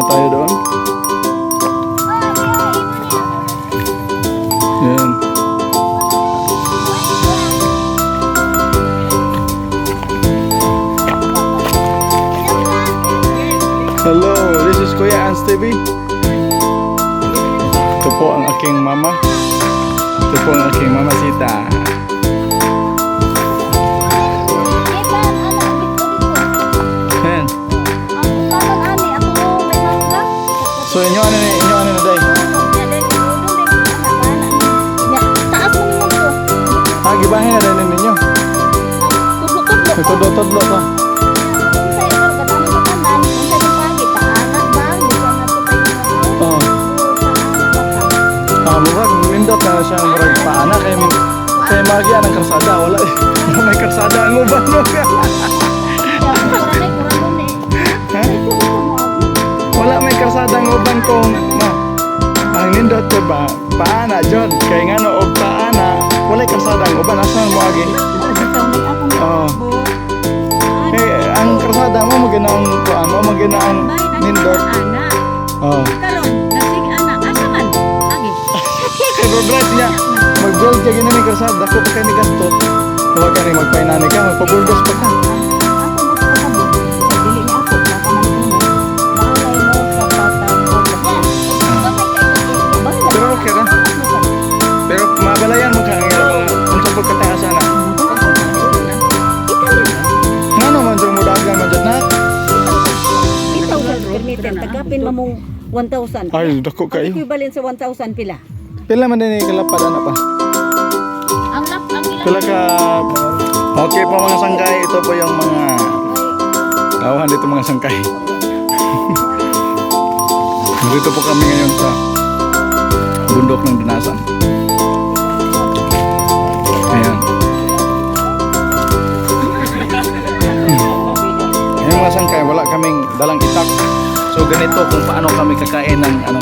muna tayo doon. Yan. Hello, this is Kuya Ans TV. Ito po ang aking mama. Ito po ang aking mama Sita. Yan. So inyo ano na day? Gibahin na din ninyo. Tudlo-tudlo pa. Oh. Murag nindot na siyang murag paana kay magya ng karsada wala eh. May karsada ang uban mo. Wala may karsada ang uban kong ang nindot ko ba paana jud kay ngano og paana wala karsada ang uban asan mo agi. Oh. Eh ang karsada mo maginaang kuan mo maginaang nindot. Oh. Progress niya. Mag-build ka gina ni karsad. Dako pa kayo ni gastot. Huwag ka ni magpainani ka. Magpabuldos pa ka. Pero okay ka. Pero mabalayan mo ka. Kung sa pagkataas na. Nga naman dyan mo dagang madyan na. Ikaw sa permitten. Tagapin mo mong 1,000. Ay, dako kayo. Equivalent sa 1,000 pila. Pila man din kalapad ano pa? Ang Pila ka. Okay po mga sangkay. Ito po yung mga tawahan dito mga sangkay. Dito po kami ngayon sa bundok ng Danasan. Ayan. Yung mga sangkay, wala kaming dalang itak. So ganito kung paano kami kakain ng ano